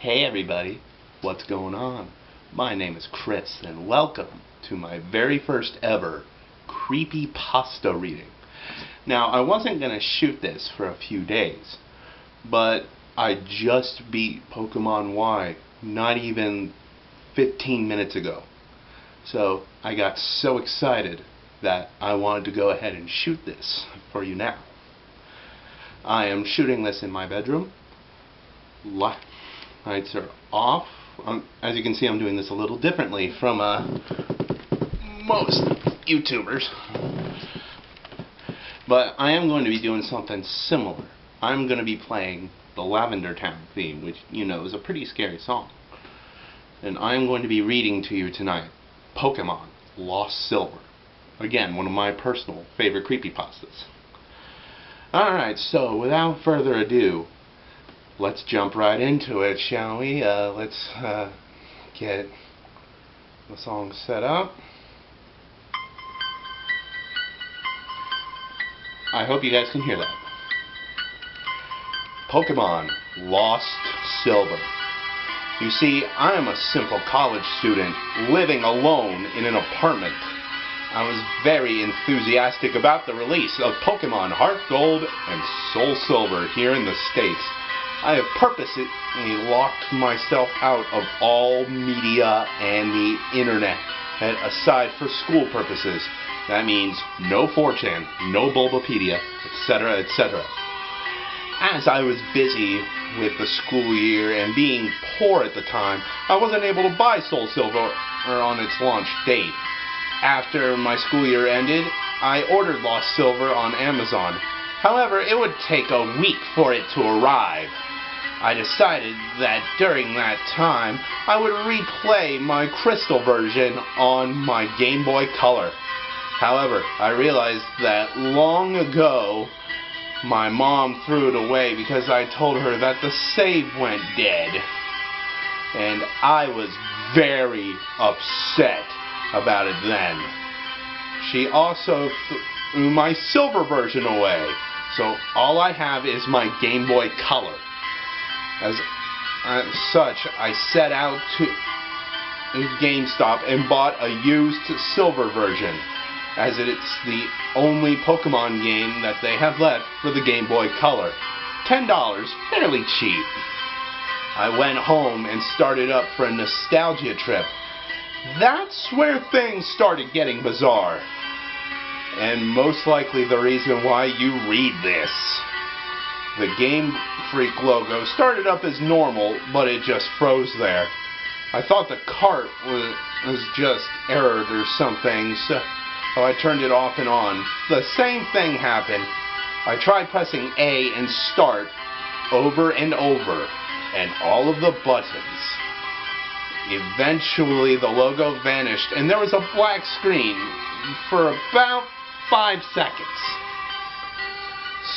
Hey everybody, what's going on? My name is Chris and welcome to my very first ever Creepypasta reading. Now, I wasn't going to shoot this for a few days, but I just beat Pokemon Y not even 15 minutes ago. So I got so excited that I wanted to go ahead and shoot this for you now. I am shooting this in my bedroom. Lights are off. As you can see, I'm doing this a little differently from most YouTubers. But I am going to be doing something similar. I'm going to be playing the Lavender Town theme, which, you know, is a pretty scary song. And I'm going to be reading to you tonight Pokemon Lost Silver. Again, one of my personal favorite creepypastas. Alright, so without further ado, let's jump right into it, shall we? Let's get the song set up. I hope you guys can hear that. Pokemon Lost Silver. You see, I am a simple college student living alone in an apartment. I was very enthusiastic about the release of Pokemon Heart Gold and Soul Silver here in the States. I have purposely locked myself out of all media and the internet, and aside for school purposes. That means no 4chan, no Bulbapedia, etc., etc. As I was busy with the school year and being poor at the time, I wasn't able to buy Soul Silver on its launch date. After my school year ended, I ordered Lost Silver on Amazon. However, it would take a week for it to arrive. I decided that during that time, I would replay my Crystal version on my Game Boy Color. However, I realized that long ago, my mom threw it away because I told her that the save went dead. And I was very upset about it then. She also threw my Silver version away. So all I have is my Game Boy Color. As such, I set out to GameStop and bought a used Silver version, as it's the only Pokemon game that they have left for the Game Boy Color. $10, fairly cheap. I went home and started up for a nostalgia trip. That's where things started getting bizarre. And most likely the reason why you read this. The Game Freak logo started up as normal, but it just froze there. I thought the cart was just errored or something, so I turned it off and on. The same thing happened. I tried pressing A and start over and over, and all of the buttons. Eventually the logo vanished, and there was a black screen for about 5 seconds.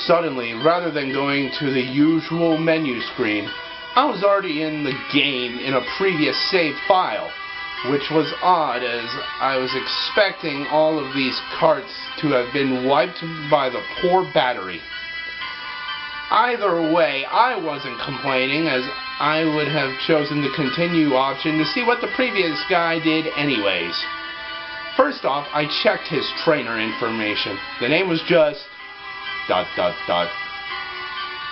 Suddenly, rather than going to the usual menu screen, I was already in the game in a previous saved file, which was odd as I was expecting all of these carts to have been wiped by the poor battery. Either way, I wasn't complaining, as I would have chosen the continue option to see what the previous guy did anyways. First off, I checked his trainer information. The name was just ...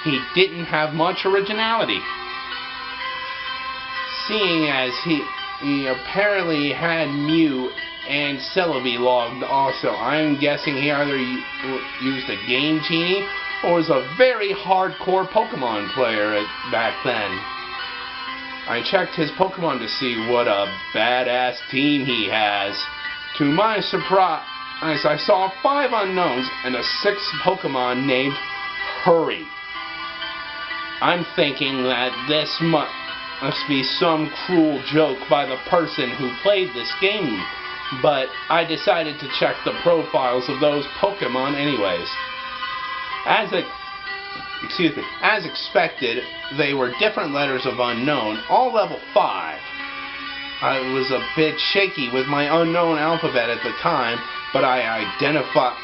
He didn't have much originality. Seeing as he apparently had Mew and Celebi logged also, I'm guessing he either used a Game Genie or was a very hardcore Pokemon player back then. I checked his Pokemon to see what a badass team he has. To my surprise, I saw 5 unknowns and a 6th Pokemon named Hurry. I'm thinking that this must be some cruel joke by the person who played this game, but I decided to check the profiles of those Pokemon anyways. As expected, they were different letters of unknown, all level 5. I was a bit shaky with my unknown alphabet at the time, but I identified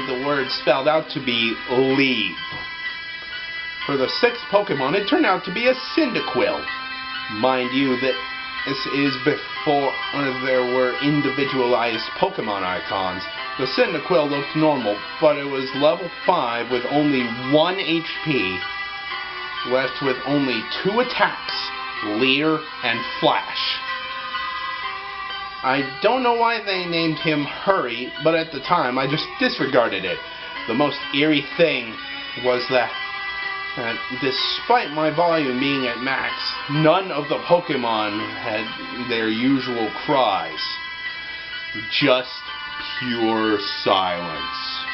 the word spelled out to be leave. For the 6th Pokemon, it turned out to be a Cyndaquil. Mind you, that this is before there were individualized Pokemon icons. The Cyndaquil looked normal, but it was level 5 with only 1 HP, left with only 2 attacks, Leer and Flash. I don't know why they named him Hurry, but at the time I just disregarded it. The most eerie thing was that despite my volume being at max, none of the Pokemon had their usual cries. Just pure silence.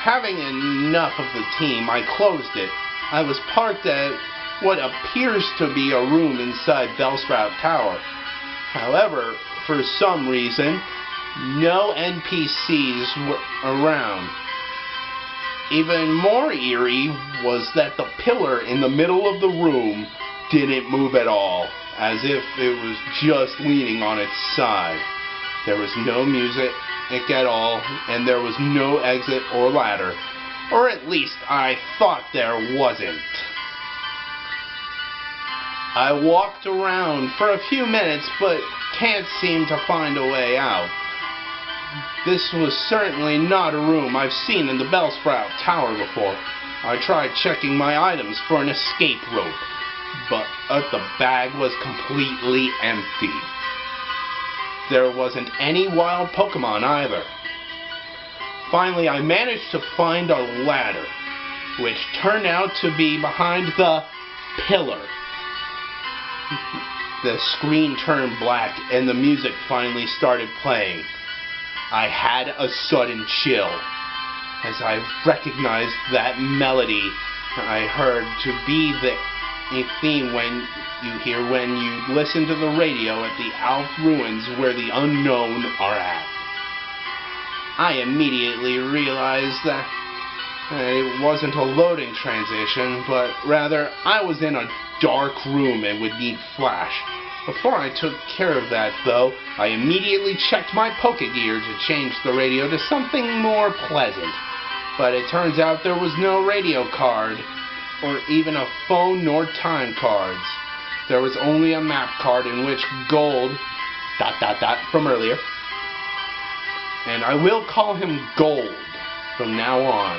Having enough of the team, I closed it. I was parked at what appears to be a room inside Bellsprout Tower. However, for some reason, no NPCs were around. Even more eerie was that the pillar in the middle of the room didn't move at all, as if it was just leaning on its side. There was no music at all, and there was no exit or ladder, or at least I thought there wasn't. I walked around for a few minutes, but can't seem to find a way out. This was certainly not a room I've seen in the Bellsprout Tower before. I tried checking my items for an escape rope, but the bag was completely empty. There wasn't any wild Pokemon either. Finally, I managed to find a ladder, which turned out to be behind the pillar. The screen turned black and the music finally started playing. I had a sudden chill as I recognized that melody I heard to be the theme when you listen to the radio at the Alf Ruins where the unknown are at. I immediately realized that it wasn't a loading transition, but rather I was in a dark room and would need Flash. Before I took care of that, though, I immediately checked my Pokegear to change the radio to something more pleasant. But it turns out there was no radio card, or even a phone nor time cards. There was only a map card in which Gold, ... from earlier, and I will call him Gold from now on,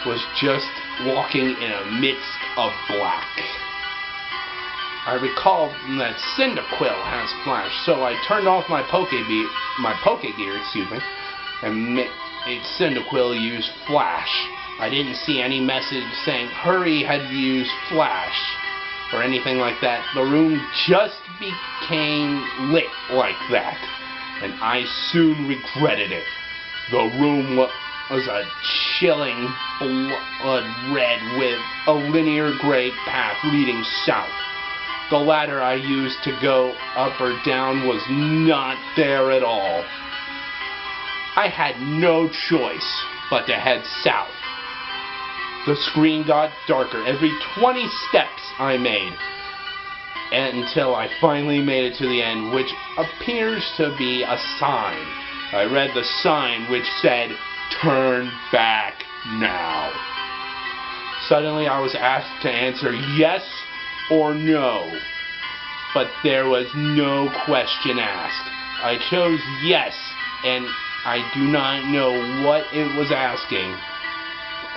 was just walking in the midst of black. I recalled that Cyndaquil has Flash, so I turned off my Pokegear, and made Cyndaquil use Flash. I didn't see any message saying Hurry had used Flash or anything like that. The room just became lit like that, and I soon regretted it. The room was a chilling blood red with a linear gray path leading south. The ladder I used to go up or down was not there at all. I had no choice but to head south. The screen got darker every 20 steps I made, until I finally made it to the end, which appears to be a sign. I read the sign which said, "Turn back now." Suddenly I was asked to answer yes or no, but there was no question asked. I chose yes, and I do not know what it was asking,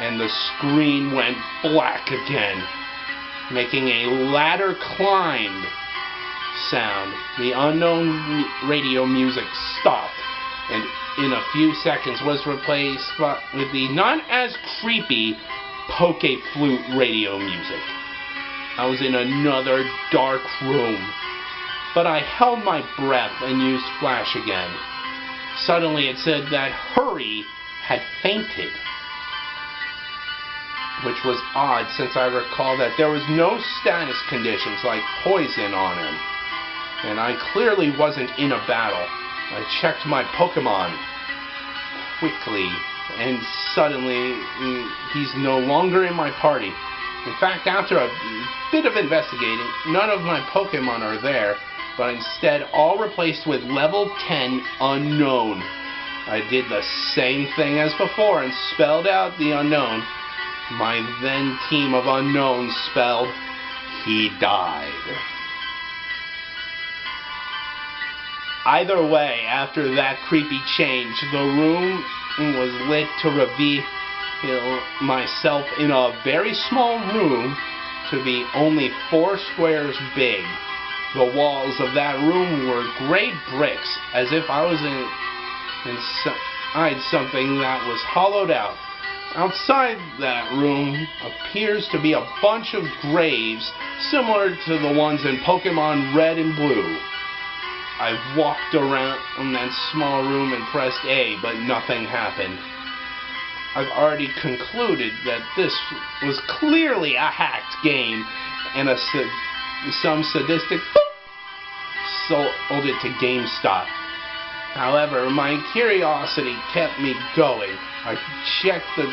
and the screen went black again, making a ladder climb sound. The unknown radio music stopped, and in a few seconds was replaced with the not as creepy Poke Flute radio music. I was in another dark room, but I held my breath and used Flash again. Suddenly it said that Hurry had fainted, which was odd since I recall that there was no status conditions like poison on him, and I clearly wasn't in a battle. I checked my Pokemon quickly, and suddenly he's no longer in my party. In fact, after a bit of investigating, none of my Pokemon are there, but instead all replaced with level 10 unknown. I did the same thing as before and spelled out the unknown. My then team of unknowns spelled he died. Either way, after that creepy change, the room was lit to reveal myself in a very small room to be only 4 squares big. The walls of that room were gray bricks, as if I was inside something that was hollowed out. Outside that room appears to be a bunch of graves similar to the ones in Pokemon Red and Blue. I walked around in that small room and pressed A, but nothing happened. I've already concluded that this was clearly a hacked game, and some sadistic sold it to GameStop. However, my curiosity kept me going. I checked the